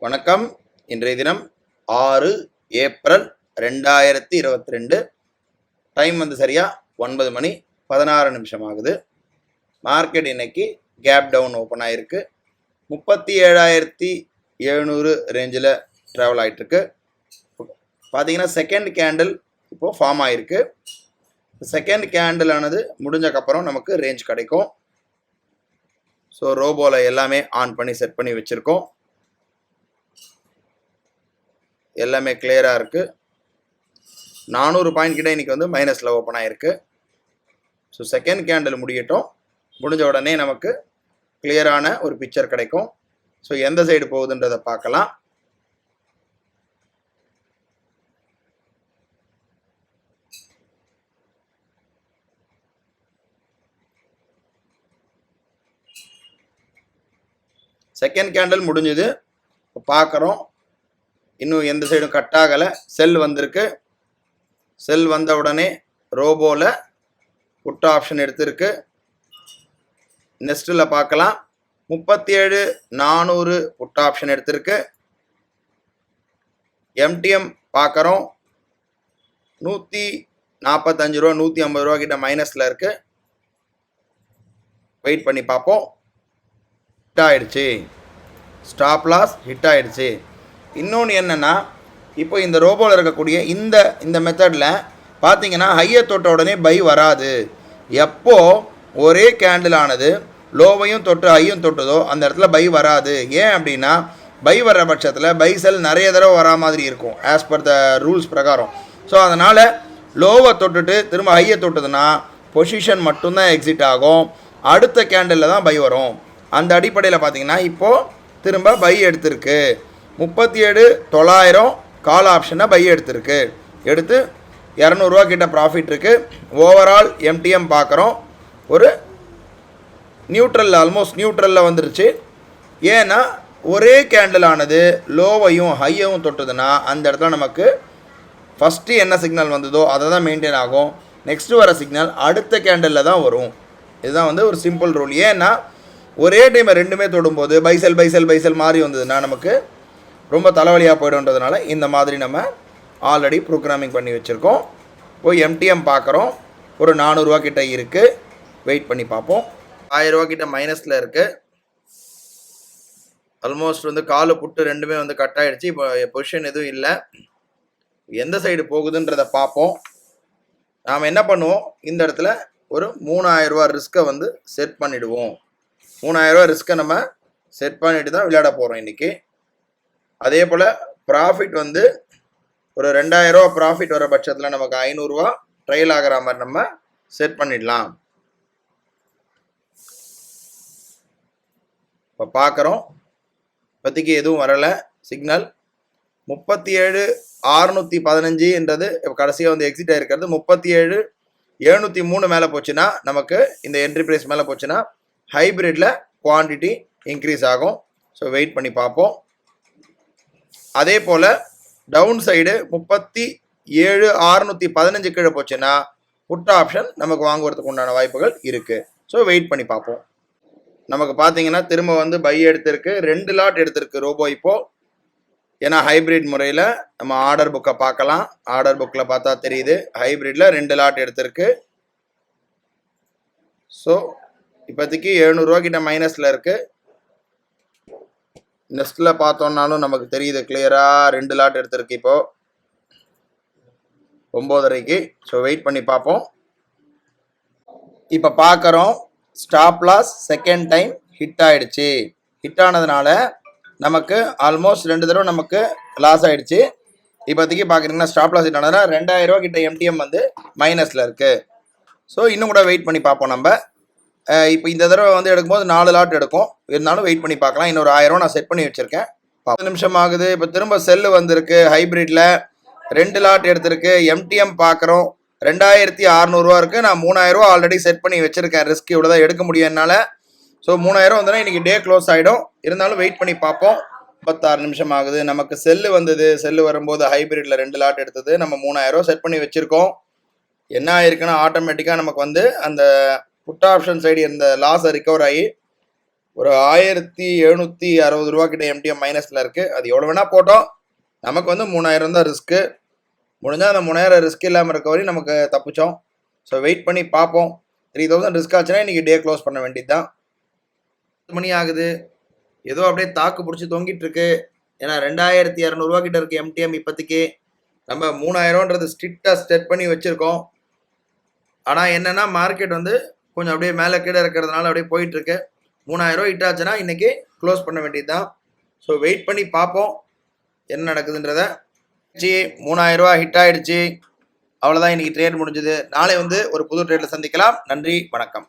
வணக்கம். இன்றைய தினம் 6 ஏப்ரல் 2022. டைம் வந்து சரியா 9 மணி 16 நிமிஷம் ஆகுது. மார்க்கெட் இன்னைக்கு கேப் டவுன் ஓப்பன் ஆயிருக்கு. 37,700 ரேஞ்சில் ட்ராவல் ஆகிட்டுருக்கு. பார்த்தீங்கன்னா செகண்ட் கேண்டில் இப்போது ஃபார்ம் ஆகிருக்கு. செகண்ட் கேண்டில் ஆனது முடிஞ்சக்கப்புறம் நமக்கு ரேஞ்ச் கிடைக்கும். ஸோ ரோபோவில் எல்லாமே ஆன் பண்ணி செட் பண்ணி வச்சுருக்கோம். எல்லாமே கிளியராக இருக்குது. 400 பாயிண்ட் கிட்ட இன்றைக்கி வந்து மைனஸில் ஓப்பன் ஆகிருக்கு. ஸோ செகண்ட் கேண்டில் முடியட்டும். முடிஞ்ச உடனே நமக்கு கிளியரான ஒரு பிக்சர் கிடைக்கும். ஸோ எந்த சைடு போகுதுன்றதை பார்க்கலாம். செகண்ட் கேண்டில் முடிஞ்சுது. இப்போ பார்க்குறோம். இன்னும் எந்த சைடும் கட் ஆகலை. செல் வந்திருக்கு. செல் வந்த உடனே ரோபோவில் புட் ஆப்ஷன் எடுத்திருக்கு. நெக்ஸ்ட்டில் பார்க்கலாம். 37,400 புட் ஆப்ஷன் எடுத்திருக்கு. எம்டிஎம் பார்க்குறோம். 145 ரூபா 150 ரூபா கிட்ட மைனஸில் இருக்குது. வெயிட் பண்ணி பார்ப்போம். ஹிட் ஆகிடுச்சு. ஸ்டாப் லாஸ் ஹிட் ஆகிடுச்சு. இன்னொன்று என்னென்னா, இப்போ இந்த ரோபோவில் இருக்கக்கூடிய இந்த மெத்தடில் பார்த்தீங்கன்னா ஹையை தொட்ட உடனே பை வராது. எப்போ ஒரே கேண்டில் ஆனது லோவையும் தொட்டு ஹையும் தொட்டுதோ அந்த இடத்துல பை வராது. ஏன் அப்படின்னா, பை வர்ற பட்சத்தில் பை செல் நிறைய தடவை வரா மாதிரி இருக்கும் ஆஸ் பர் த ரூல்ஸ் பிரகாரம். ஸோ அதனால் லோவை தொட்டுட்டு திரும்ப ஹையை தொட்டுதுன்னா பொசிஷன் மட்டும்தான் எக்ஸிட் ஆகும். அடுத்த கேண்டிலில் தான் பை வரும். அந்த அடிப்படையில் பார்த்தீங்கன்னா இப்போது திரும்ப பை எடுத்திருக்கு. 37,900 கால் ஆப்ஷனை பை எடுத்திருக்கு. எடுத்து 200 ரூபா கிட்ட ப்ராஃபிட் இருக்குது. ஓவரால் எம்டிஎம் பார்க்குறோம். ஒரு நியூட்ரல், ஆல்மோஸ்ட் நியூட்ரலில் வந்துருச்சு. ஏன்னா ஒரே கேண்டில் ஆனது லோவையும் ஹையையும் தொட்டுதுன்னா அந்த இடத்துல நமக்கு ஃபஸ்ட்டு என்ன சிக்னல் வந்ததோ அதை தான் மெயின்டைன் ஆகும். நெக்ஸ்ட்டு வர சிக்னல் அடுத்த கேண்டிலில் தான் வரும். இதுதான் வந்து ஒரு சிம்பிள் ரூல். ஏன்னா ஒரே டைமை ரெண்டுமே தொடும்போது பைசெல் பைசெல் பைசெல் மாறி வந்ததுன்னா நமக்கு ரொம்ப தலைவலியாக போய்டுன்றதுனால இந்த மாதிரி நம்ம ஆல்ரெடி ப்ரோக்ராமிங் பண்ணி வச்சுருக்கோம். போய் எம்டிஎம் பார்க்குறோம். ஒரு 400 ரூபா கிட்ட இருக்குது. வெயிட் பண்ணி பார்ப்போம். 1000 ரூபா கிட்ட மைனஸில் இருக்குது. ஆல்மோஸ்ட் வந்து காலு புட்டு ரெண்டுமே வந்து கட் ஆகிடுச்சு. இப்போ பொசிஷன் எதுவும் இல்லை. எந்த சைடு போகுதுன்றதை பார்ப்போம். நாம் என்ன பண்ணுவோம், இந்த இடத்துல ஒரு 3000 ரூபா ரிஸ்க்கை வந்து செட் பண்ணிவிடுவோம். 3000 ரூபா ரிஸ்க்கை நம்ம செட் பண்ணிட்டு தான் விளையாட போகிறோம் இன்றைக்கி. அதே போல் ப்ராஃபிட் வந்து ஒரு 2000 ரூபா ப்ராஃபிட் வர பட்சத்தில் நமக்கு 500 ரூபா ட்ரையல் ஆகிற மாதிரி நம்ம செட் பண்ணிடலாம். இப்போ பார்க்குறோம். இப்போதைக்கு எதுவும் வரலை சிக்னல். 37,615ன்றது இப்போ கடைசியாக வந்து எக்ஸிட் ஆகிருக்கிறது. 37,703 மேலே போச்சுன்னா நமக்கு இந்த என்ட்ரி ப்ரைஸ் மேலே போச்சுன்னா ஹைப்ரிட்டில் குவான்டிட்டி இன்க்ரீஸ் ஆகும். ஸோ வெயிட் பண்ணி பார்ப்போம். அதே போல் டவுன் சைடு 37,615 கீழே போச்சுன்னா புட் ஆப்ஷன் நமக்கு வாங்குறதுக்கு உண்டான வாய்ப்புகள் இருக்குது. ஸோ வெயிட் பண்ணி பார்ப்போம். நமக்கு பார்த்தீங்கன்னா திரும்ப வந்து பை எடுத்திருக்கு. 2 லாட் எடுத்திருக்கு ரோபோ இப்போது. ஏன்னா ஹைப்ரிட் முறையில் நம்ம ஆர்டர் புக்கை பார்க்கலாம். ஆர்டர் புக்கில் பார்த்தா தெரியுது ஹைப்ரிட்டில் 2 லாட் எடுத்திருக்கு. ஸோ இப்போதைக்கு 700 ரூபா கிட்ட மைனஸில் இருக்குது. நெக்ஸ்ட்டில் பார்த்தோன்னாலும் நமக்கு தெரியுது கிளியராக 2 லாட் எடுத்திருக்கு இப்போது 9:30க்கு. ஸோ வெயிட் பண்ணி பார்ப்போம். இப்போ பார்க்குறோம். Stop loss second time hit ஆகிடுச்சு. ஹிட் ஆனதுனால நமக்கு ஆல்மோஸ்ட் 2 தடவை நமக்கு லாஸ் ஆகிடுச்சு. இப்போதைக்கு பார்க்குறீங்கன்னா ஸ்டாப் லாஸ் ஹிட் ஆனதுனால 2000 ரூபா கிட்ட எம்டிஎம் வந்து மைனஸில் இருக்குது. ஸோ இன்னும் கூட வெயிட் பண்ணி பார்ப்போம். நம்ம இப்போ இந்த தடவை வந்து எடுக்கும்போது 4 லாட் எடுக்கும். இருந்தாலும் வெயிட் பண்ணி பார்க்கலாம். இன்னொரு 1000 ரூபா நான் செட் பண்ணி வச்சுருக்கேன். 10 நிமிஷம் ஆகுது. இப்போ திரும்ப செல்லு வந்திருக்கு. ஹைப்ரிட்டில் 2 லாட் எடுத்திருக்கு. எம்டிஎம் பார்க்குறோம். 2,600 ரூபா இருக்குது. நான் 3000 ரூபா ஆல்ரெடி செட் பண்ணி வச்சுருக்கேன். ரிஸ்க் இவ்வளோ தான் எடுக்க முடியும் என்னால். ஸோ 3000 வந்தோன்னா இன்றைக்கி டே க்ளோஸ் ஆகிடும். இருந்தாலும் வெயிட் பண்ணி பார்ப்போம். 36 நிமிஷம் ஆகுது. நமக்கு செல்லு வந்தது. செல்லு வரும்போது ஹைப்ரிட்டில் 2 லாட் எடுத்தது. நம்ம 3000 ரூபா செட் பண்ணி வச்சுருக்கோம். என்ன ஆயிருக்குன்னா ஆட்டோமேட்டிக்காக நமக்கு வந்து அந்த புட் ஆப்ஷன் சைடு இந்த லாஸை ரிகவர் ஆகி ஒரு 1760 ரூபா கிட்ட எம்டிஎம் மைனஸில் இருக்குது. அது எவ்வளோ வேணால் போட்டோம், நமக்கு வந்து 3000 தான் ரிஸ்க்கு. முடிஞ்சால் அந்த 3000 ரிஸ்க் இல்லாமல் இருக்க வரையும் நமக்கு தப்பிச்சோம். ஸோ வெயிட் பண்ணி பார்ப்போம். 3000 ரிஸ்க் ஆச்சுன்னா இன்றைக்கி டே க்ளோஸ் பண்ண வேண்டியது தான். 10 மணி ஆகுது, ஏதோ அப்படியே தாக்கு பிடிச்சி தொங்கிட்டு இருக்கு. ஏன்னா 2200 கிட்ட இருக்குது எம்டிஎம் இப்போதைக்கு. நம்ம 3000ன்றது ஸ்ட்ரிக்டாக செட் பண்ணி வச்சுருக்கோம். ஆனால் என்னென்னா மார்க்கெட் வந்து கொஞ்சம் அப்படியே மேலே கீழே இருக்கிறதுனால அப்படியே போயிட்டுருக்கு. 3000 ஹிட் ஆச்சுன்னா இன்றைக்கி க்ளோஸ் பண்ண வேண்டியது தான். ஸோ வெயிட் பண்ணி பார்ப்போம் என்ன நடக்குதுன்றத. 3000 ஹிட் ஆகிடுச்சு. அவ்வளோதான், இன்றைக்கி ட்ரேட் முடிஞ்சுது. நாளை வந்து ஒரு புது ட்ரேடில் சந்திக்கலாம். நன்றி, வணக்கம்.